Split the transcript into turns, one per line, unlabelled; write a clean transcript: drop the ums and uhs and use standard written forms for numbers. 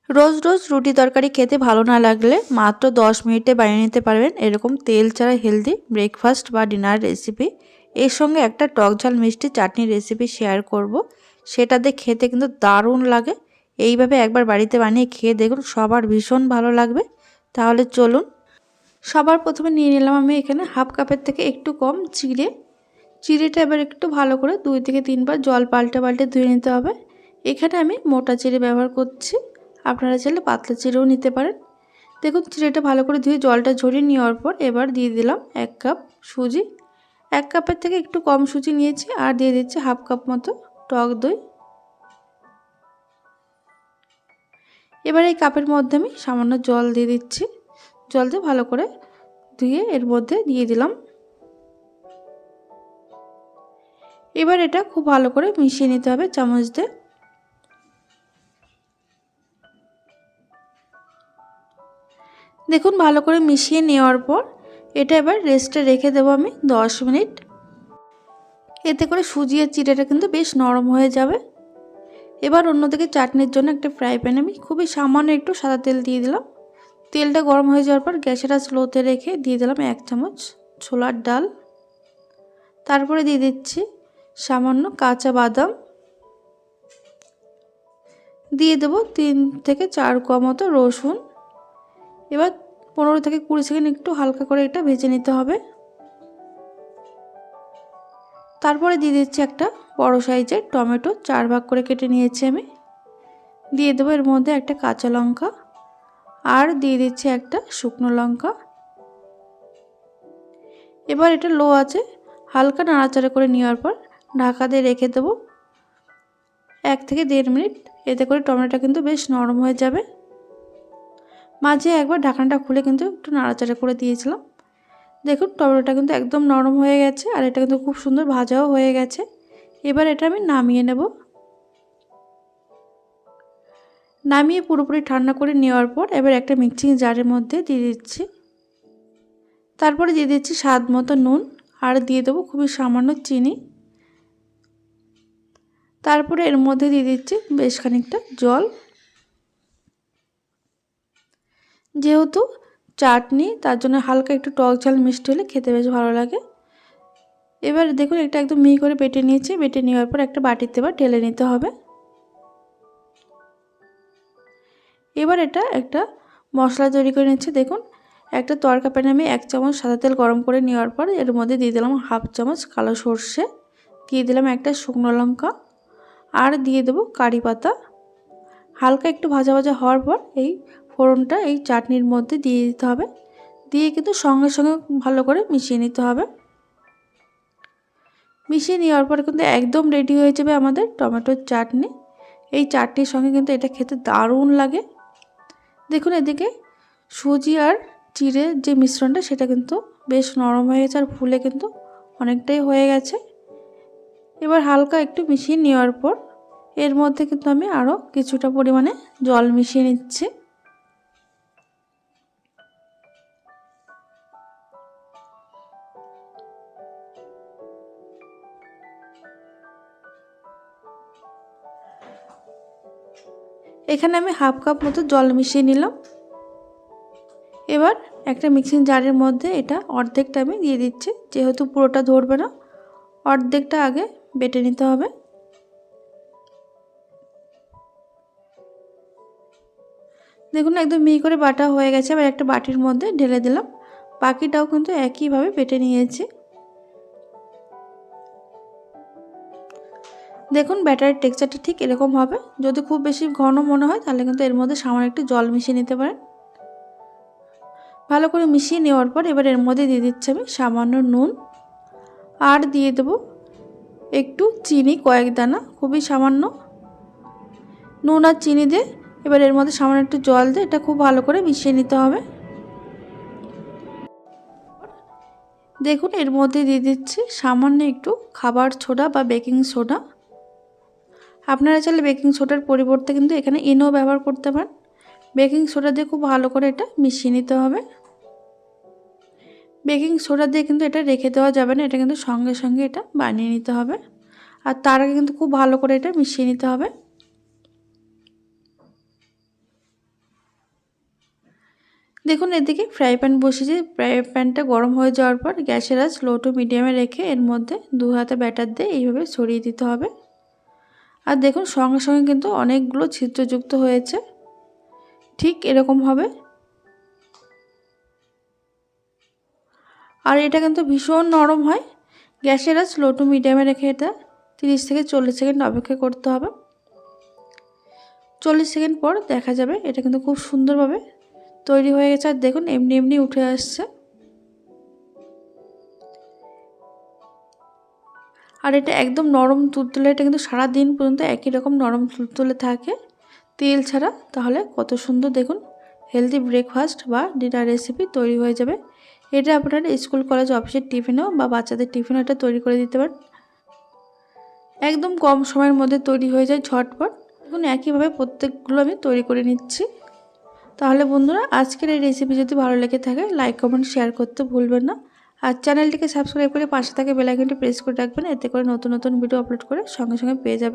রোজ রোজ রুটি তরকারি খেতে ভালো না লাগলে মাত্র 10 মিনিটে বানিয়ে নিতে পারবেন এরকম তেল ছাড়া হেলদি ব্রেকফাস্ট বা ডিনার রেসিপি। এর সঙ্গে একটা টক ঝাল মিষ্টি চাটনির রেসিপি শেয়ার করব। সেটা দিয়ে খেতে কিন্তু দারুণ লাগে। এইভাবে একবার বাড়িতে বানিয়ে খেয়ে দেখুন, সবার ভীষণ ভালো লাগবে। তাহলে চলুন, সবার প্রথমে নিয়ে নিলাম আমি এখানে হাফ কাপের থেকে একটু কম চিড়ে। চিড়েটা এবার একটু ভালো করে 2 থেকে 3 বার জল পাল্টে পাল্টে ধুয়ে নিতে হবে। এখানে আমি মোটা চিড়ে ব্যবহার করছি, আপনারা চাইলে পাতলা চিড়েও নিতে পারেন। দেখুন, চিড়েটা ভালো করে ধুয়ে জলটা ঝরিয়ে নেওয়ার পর এবার দিয়ে দিলাম 1 কাপ সুজি। 1 কাপের থেকে একটু কম সুজি নিয়েছি, আর দিয়ে দিচ্ছি হাফ কাপ মতো টক দই। এবার এই কাপের মধ্যে আমি সামান্য জল দিয়ে দিচ্ছি। জল দিয়ে ভালো করে ধুয়ে এর মধ্যে দিয়ে দিলাম। এবার এটা খুব ভালো করে মিশিয়ে নিতে হবে চামচ দিয়ে। দেখুন, ভালো করে মিশিয়ে নেওয়ার পর এটা এবার রেস্টে রেখে দেবো আমি 10 মিনিট। এতে করে সুজি আর চিড়েটা কিন্তু বেশ নরম হয়ে যাবে। এবার অন্যদিকে চাটনির জন্য একটা ফ্রাই প্যানে আমি খুবই সামান্য একটু সাদা তেল দিয়ে দিলাম। তেলটা গরম হয়ে যাওয়ার পর গ্যাসের আঁচ স্লোতে রেখে দিয়ে দিলাম 1 চামচ ছোলার ডাল। তারপরে দিয়ে দিচ্ছি সামান্য কাঁচা বাদাম। দিয়ে দেবো 3 থেকে 4 কোয়া মতো রসুন। এবার 15 থেকে 20 সেকেন্ড একটু হালকা করে এটা ভেজে নিতে হবে। তারপরে দিয়ে দিচ্ছি একটা বড় সাইজের টমেটো 4 ভাগ করে কেটে নিয়েছি আমি। দিয়ে দেবো এর মধ্যে একটা কাঁচা লঙ্কা, আর দিয়ে দিচ্ছি একটা শুকনো লঙ্কা। এবার এটা লো আছে হালকা নাড়াচাড়া করে নেওয়ার পর ঢাকা দিয়ে রেখে দেবো 1 থেকে 1.5 মিনিট। এতে করে টমেটোটা কিন্তু বেশ নরম হয়ে যাবে। মাঝে একবার ঢাকনাটা খুলে কিন্তু একটু নাড়াচাড়া করে দিয়েছিলাম। দেখুন, টমেটোটা কিন্তু একদম নরম হয়ে গেছে, আর এটা কিন্তু খুব সুন্দর ভাজাও হয়ে গেছে। এবার এটা আমি নামিয়ে নেব। নামিয়ে পুরোপুরি ঠান্ডা করে নেওয়ার পর এবার একটা মিক্সিং জারের মধ্যে দিয়ে দিচ্ছি। তারপরে দিয়ে দিচ্ছি স্বাদ মতো নুন, আর দিয়ে দেবো খুবই সামান্য চিনি। তারপরে এর মধ্যে দিয়ে দিচ্ছি বেশ খানিকটা জল। যেহেতু চাটনি, তার জন্য হালকা একটু টক ঝাল মিষ্টি হলে খেতে বেশ ভালো লাগে। এবার দেখুন, এটা একদম মিহি করে বেটে নিয়েছি। বেটে নেওয়ার পর একটা বাটিতে এবার ঢেলে নিতে হবে। এবার এটা একটা মশলা তৈরি করে নিচ্ছি। দেখুন, একটা তড়কা প্যানে আমি 1 চামচ সাদা তেল গরম করে নেওয়ার পর এর মধ্যে দিয়ে দিলাম হাফ চামচ কালো সর্ষে, দিয়ে দিলাম একটা শুকনো লঙ্কা, আর দিয়ে দেবো কারি পাতা। হালকা একটু ভাজা ভাজা হওয়ার পর এই ফোড়নটা এই চাটনির মধ্যে দিয়ে দিতে হবে। দিয়ে কিন্তু সঙ্গে সঙ্গে ভালো করে মিশিয়ে নিতে হবে। মিশিয়ে নেওয়ার পর কিন্তু একদম রেডি হয়ে যাবে আমাদের টমেটোর চাটনি। এই চাটনির সঙ্গে কিন্তু এটা খেতে দারুণ লাগে। দেখুন, এদিকে সুজি আর চিড়ের যে মিশ্রণটা সেটা কিন্তু বেশ নরম হয়ে গেছে, আর ফুলে কিন্তু অনেকটাই হয়ে গেছে। এবার হালকা একটু মিশিয়ে নেওয়ার পর এর মধ্যে কিন্তু আমি আরও কিছুটা পরিমাণে জল মিশিয়ে নিচ্ছি। এখানে আমি হাফ কাপ মতো জল মিশিয়ে নিলাম। এবার একটা মিক্সিং জারের মধ্যে এটা অর্ধেকটা আমি দিয়ে দিচ্ছি, যেহেতু পুরোটা ধরবে না, অর্ধেকটা আগে বেটে নিতে হবে। দেখুন, একদম মিহি করে বাটা হয়ে গেছে। এবার একটা বাটির মধ্যে ঢেলে দিলাম। বাকিটাও কিন্তু একইভাবে বেটে নিয়েছি। দেখুন, ব্যাটারের টেক্সচারটা ঠিক এরকম হবে। যদি খুব বেশি ঘন মনে হয় তাহলে কিন্তু এর মধ্যে সামান্য একটু জল মিশিয়ে নিতে পারেন। ভালো করে মিশিয়ে নেওয়ার পর এবার এর মধ্যে দিয়ে দিচ্ছি আমি সামান্য নুন, আর দিয়ে দেবো একটু চিনি, কয়েক দানা, খুবই সামান্য। নুন আর চিনি দিয়ে এবার এর মধ্যে সামান্য একটু জল দিয়ে এটা খুব ভালো করে মিশিয়ে নিতে হবে। দেখুন, এর মধ্যে দিয়ে দিচ্ছি সামান্য একটু খাবার সোডা বা বেকিং সোডা। আপনারা চাইলে বেকিং সোডার পরিবর্তে কিন্তু এখানে ইনো ব্যবহার করতে পারেন। বেকিং সোডা দিয়ে খুব ভালো করে এটা মিশিয়ে নিতে হবে। বেকিং সোডা দিয়ে কিন্তু এটা রেখে দেওয়া যাবে না, এটা কিন্তু সঙ্গে সঙ্গে এটা বানিয়ে নিতে হবে। আর তার আগে কিন্তু খুব ভালো করে এটা মিশিয়ে নিতে হবে। দেখুন এদিকে ফ্রাই প্যান বসিয়ে ফ্রাই প্যানটা গরম হয়ে যাওয়ার পর গ্যাসের আঁচ লো টু মিডিয়ামে রেখে এর মধ্যে 2 হাতে ব্যাটার দিয়ে এইভাবে ছড়িয়ে দিতে হবে। আর দেখুন সঙ্গে সঙ্গে কিন্তু অনেকগুলো ছিদ্রযুক্ত হয়েছে, ঠিক এরকম হবে। আর এটা কিন্তু ভীষণ নরম হয়। গ্যাসের আঁচ লো টু মিডিয়ামে রেখে এটা 30 থেকে 40 সেকেন্ড অপেক্ষা করতে হবে। 40 সেকেন্ড পর দেখা যাবে এটা কিন্তু খুব সুন্দরভাবে তৈরি হয়ে গেছে। আর দেখুন এমনি এমনি উঠে আসছে। আর এটা একদম নরম তুলতুলে, এটা কিন্তু সারা দিন পর্যন্ত একই রকম নরম তুলতুলে থাকে তেল ছাড়া। তাহলে কত সুন্দর দেখুন হেলদি ব্রেকফাস্ট বা ডিনার রেসিপি তৈরি হয়ে যাবে। এটা আপনারা স্কুল কলেজ অফিসের টিফিনেও বা বাচ্চাদের টিফিনেও এটা তৈরি করে দিতে পারেন। একদম কম সময়ের মধ্যে তৈরি হয়ে যায় ঝটপট। এখন একইভাবে প্রত্যেকগুলো আমি তৈরি করে নিচ্ছি। তাহলে বন্ধুরা আজকের এই রেসিপি যদি ভালো লেগে থাকে লাইক কমেন্ট শেয়ার করতে ভুলবেন না। আর চ্যানেলটিকে সাবস্ক্রাইব করে পাশে থাকা বেল আইকনটি প্রেস করে রাখবেন, এতে করে নতুন নতুন ভিডিও আপলোড করে সঙ্গে সঙ্গে পেয়ে যাবেন।